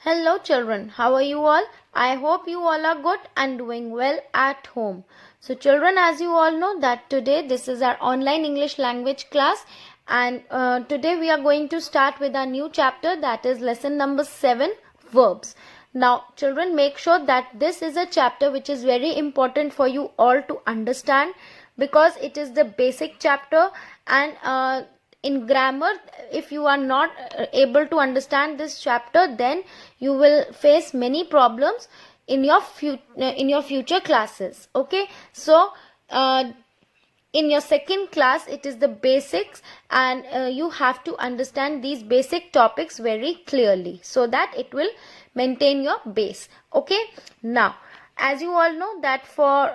Hello children, how are you all? I hope you all are good and doing well at home. So children, as you all know that today this is our online English language class, and today we are going to start with our new chapter, that is lesson number 7, verbs. Now children, make sure that this is a chapter which is very important for you all to understand, because it is the basic chapter, and in grammar, if you are not able to understand this chapter, then you will face many problems in your future classes. Okay, so in your second class it is the basics, and you have to understand these basic topics very clearly so that it will maintain your base. Okay, now as you all know that for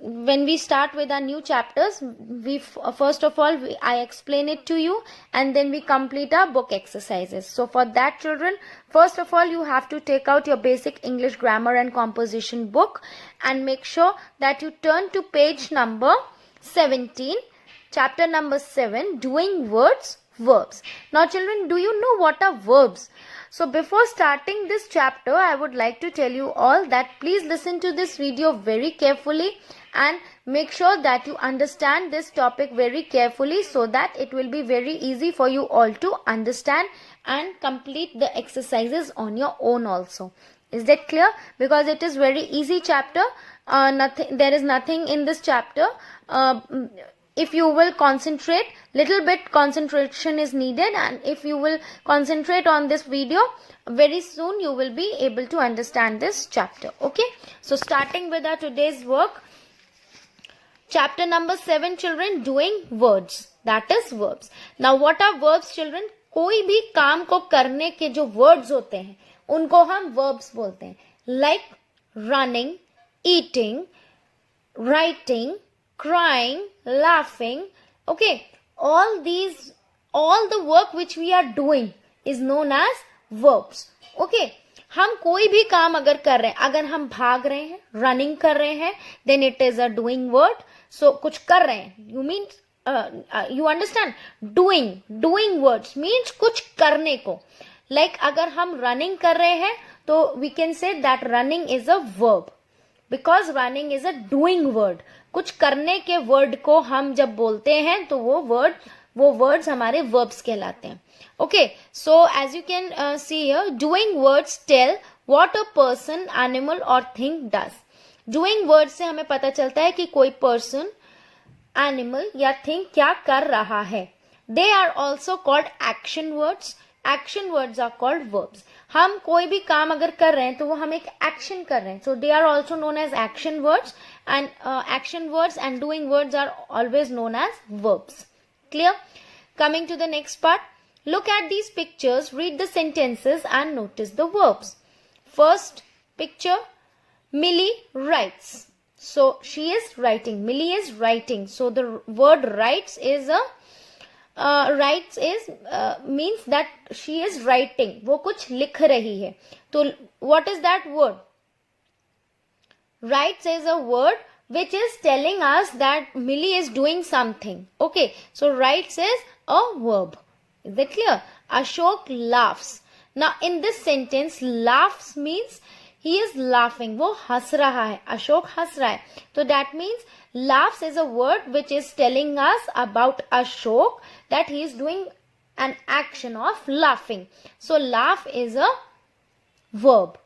when we start with our new chapters, we first of all I explain it to you, and then we complete our book exercises. So for that children, first of all you have to take out your basic English grammar and composition book and make sure that you turn to page number 17, chapter number 7, doing words, verbs. Now children, do you know what are verbs? So before starting this chapter, I would like to tell you all that please listen to this video very carefully and make sure that you understand this topic very carefully, so that it will be very easy for you all to understand and complete the exercises on your own also. Is that clear? Because it is very easy chapter. There is nothing in this chapter. If you will concentrate, little bit concentration is needed, and if you will concentrate on this video, very soon you will be able to understand this chapter. Okay, so starting with our today's work, chapter number 7 children, doing words, that is verbs. Now what are verbs children? कोई भी काम को करने के जो words होते हैं उनको हम verbs बोलते हैं, like running, eating, writing, crying, laughing. Okay, all the work which we are doing is known as verbs. Okay, हम कोई भी काम अगर कर रहे हैं, अगर हम भाग रहे हैं, रनिंग कर रहे हैं, then it is a doing word. So कुछ कर रहे हैं, you mean you understand, doing words means कुछ करने को. Like अगर हम running कर रहे हैं तो we can say that running is a verb, because running is a doing word. कुछ करने के वर्ड को हम जब बोलते हैं तो वो वर्ड्स हमारे verbs कहलाते हैं. Okay, so as you can see here, doing words tell what a person, animal or thing does. Doing words से हमें पता चलता है कि कोई person, animal या thing क्या कर रहा है. They are also called action words. Action words are called verbs. हम कोई भी काम अगर कर रहे हैं तो वो हम एक एक्शन कर रहे हैं, so they are also known as action words, and action words and doing words are always known as verbs. Clear? Coming to the next part, look at these pictures, read the sentences and notice the verbs. First picture, Millie writes. So she is writing, Millie is writing. So the word writes is means that she is writing, वो कुछ लिख रही है. तो what is that word? Writes is a word which is telling us that Millie is doing something. Okay, so writes is a verb. Is that clear? Ashok laughs. Now in this sentence, laughs means he is laughing, वो हंस रहा है, अशोक हंस रहा है. So that means laughs is a word which is telling us about Ashok, that he is doing an action of laughing. So laugh is a verb.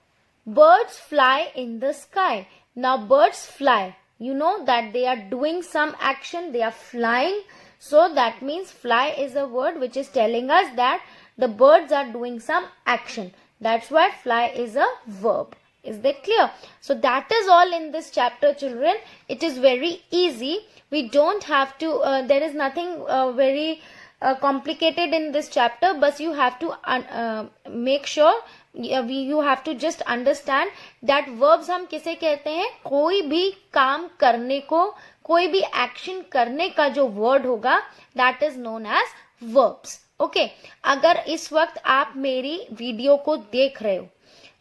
Birds fly in the sky. Now birds fly, you know that they are doing some action, they are flying. So that means fly is a word which is telling us that the birds are doing some action. That's why fly is a verb. Is that clear? So that is all in this chapter children. It is very easy. We don't have to, there is nothing very complicated in this chapter, but you have to make sure, you have to just understand that verbs हम किसे कहते हैं? कोई भी काम करने को, कोई भी एक्शन करने का जो वर्ड होगा, that is known as verbs. Okay, अगर इस वक्त आप मेरी वीडियो को देख रहे हो,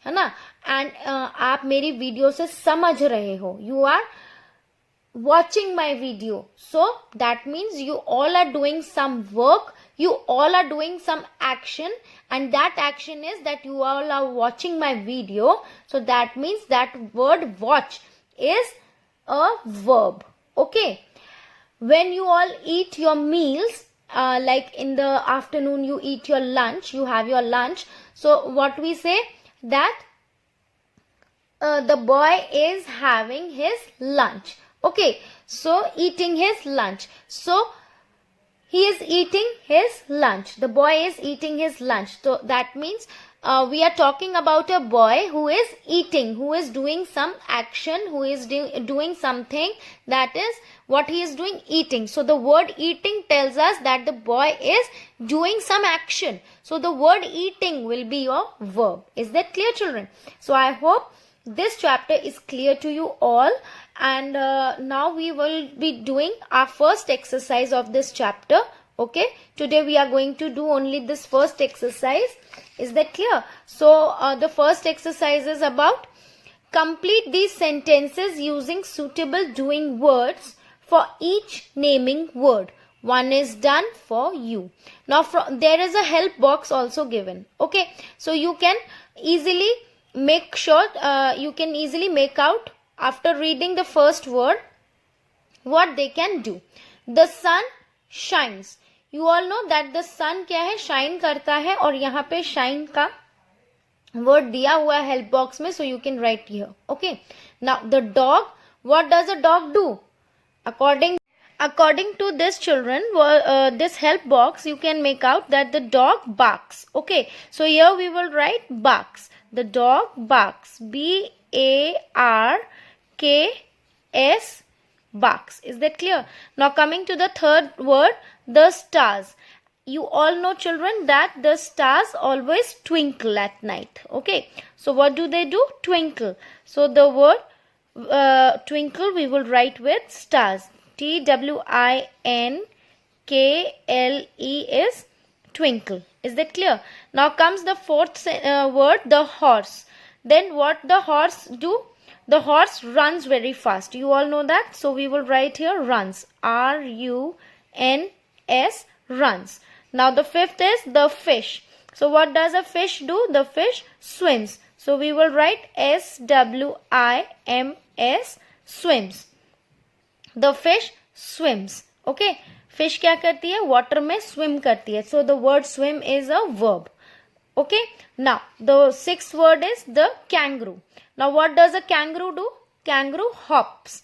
है ना, एंड आप मेरी वीडियो से समझ रहे हो, you are watching my video, so that means you all are doing some work you all are doing some action, and that action is that you all are watching my video. So that means that word watch is a verb. Okay. When you all eat your meals, like in the afternoon you eat your lunch, you have your lunch. So what we say that the boy is having his lunch. Okay, so eating his lunch. So he is eating his lunch. The boy is eating his lunch. So that means we are talking about a boy who is eating, who is doing some action, who is doing something, that is what he is doing, eating. So the word eating tells us that the boy is doing some action. So the word eating will be your verb. Is that clear, children? So I hope this chapter is clear to you all, and now we will be doing our first exercise of this chapter. Okay, today we are going to do only this first exercise. Is that clear? So the first exercise is about complete these sentences using suitable doing words for each naming word. One is done for you. Now there is a help box also given. Okay, so you can easily make sure, you can easily make out after reading the first word what they can do. The sun shines. You all know that the sun क्या है, shine करता है, और यहाँ पे shine का word दिया हुआ है help box में, so you can write here. Okay. Now the dog, what does a dog do? According to this, children, this help box, you can make out that the dog barks. Okay, so here we will write barks. The dog barks. B-A-R-K-S, barks. Is that clear? Now coming to the third word, the stars. You all know, children, that the stars always twinkle at night. Okay, so what do they do? Twinkle. So the word twinkle we will write with stars. T-W-I-N-K-L-E is twinkle. Is that clear? Now comes the fourth word, the horse. Then what the horse do? The horse runs very fast. You all know that. So we will write here runs. R-U-N-S, runs. Now the fifth is the fish. So what does a fish do? The fish swims. So we will write S-W-I-M-S, swims. The fish swims. Okay. Fish क्या करती है? Water में swim करती है. So the word swim is a verb. Okay. Now the sixth word is the kangaroo. Now what does a kangaroo do? Kangaroo hops.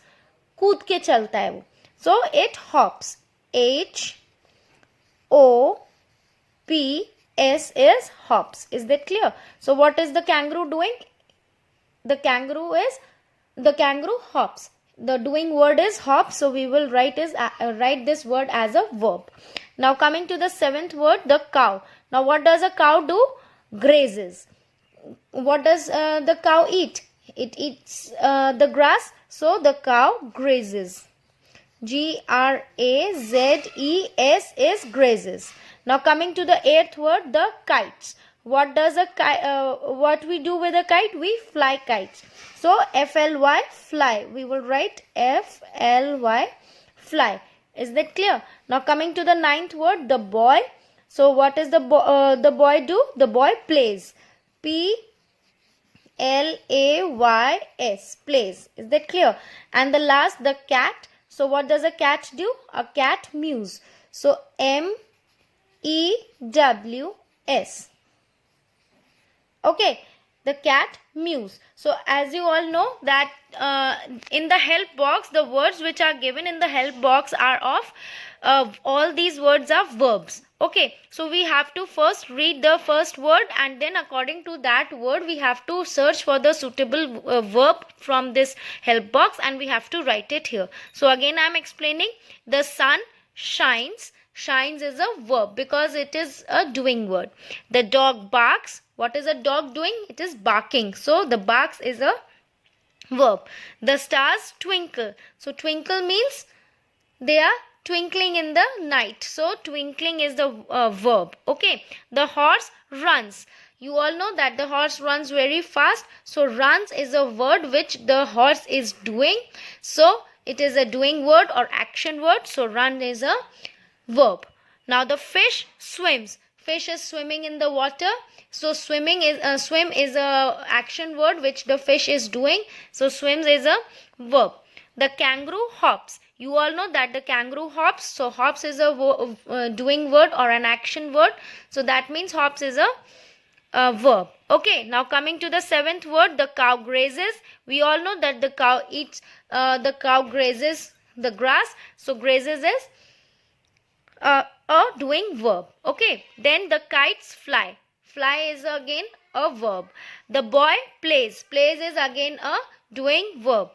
कूद के चलता है वो. So it hops. H-O-P-S is hops. Is that clear? So what is the kangaroo doing? The kangaroo hops. The doing word is hop, so we will write this word as a verb. Now coming to the seventh word, the cow. Now what does a cow do? Grazes. What does the cow eat? It eats the grass, so the cow grazes. G-R-A-Z-E-S is grazes. Now coming to the eighth word, the kites. What does what we do with a kite? We fly kites. So F-L-Y, fly. We will write F-L-Y, fly. Is that clear? Now coming to the ninth word, the boy. So what is the boy do? The boy plays. P-L-A-Y-S, plays. Is that clear? And the last, the cat. So what does a cat do? A cat mews. So M-E-W-S. Okay, the cat mews. So as you all know that in the help box, the words which are given in the help box are of all these words are verbs. Okay, so we have to first read the first word, and then according to that word we have to search for the suitable verb from this help box, and we have to write it here. So again I am explaining. The sun shines. Shines is a verb because it is a doing word. The dog barks. What is a dog doing? It is barking. So the barks is a verb. The stars twinkle. So twinkle means they are twinkling in the night. So twinkling is the verb. Okay. The horse runs. You all know that the horse runs very fast. So runs is a word which the horse is doing. So it is a doing word or action word. So run is a verb. Now the fish swims. Fish is swimming in the water. So swim is a action word which the fish is doing. So swims is a verb. The kangaroo hops. You all know that the kangaroo hops. So hops is a doing word or an action word. So that means hops is a verb. Okay, now coming to the seventh word, the cow grazes. We all know that the cow grazes the grass. So grazes is a doing verb. Okay, then the kites fly. Fly is again a verb. The boy plays. Plays is again a doing verb.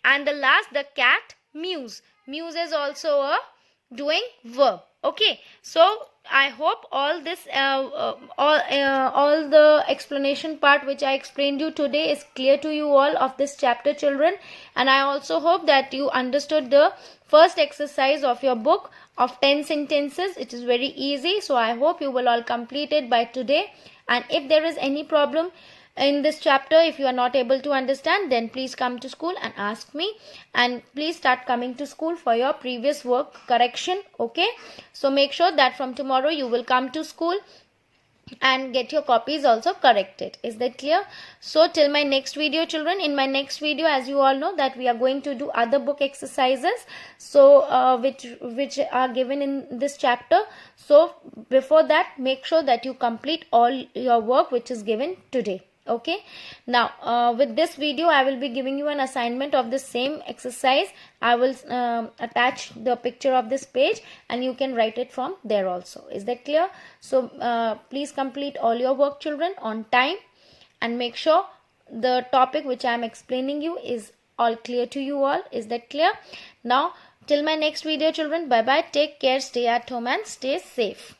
And the last, the cat mews. Mews is also a doing verb. Okay, so I hope all this all the explanation part which I explained you today is clear to you all of this chapter, children. And I also hope that you understood the first exercise of your book of 10 sentences. It is very easy, so I hope you will all complete it by today. And if there is any problem in this chapter, if you are not able to understand, then please come to school and ask me, and please start coming to school for your previous work correction. Okay, so make sure that from tomorrow you will come to school and get your copies also corrected. Is that clear? So till my next video, children, in my next video, as you all know, that we are going to do other book exercises, so which are given in this chapter. So before that, make sure that you complete all your work which is given today. Okay, now with this video I will be giving you an assignment of the same exercise. I will attach the picture of this page and you can write it from there also. Is that clear? So please complete all your work, children, on time, and make sure the topic which I am explaining you is all clear to you all. Is that clear? Now till my next video, children, bye bye, take care, stay at home and stay safe.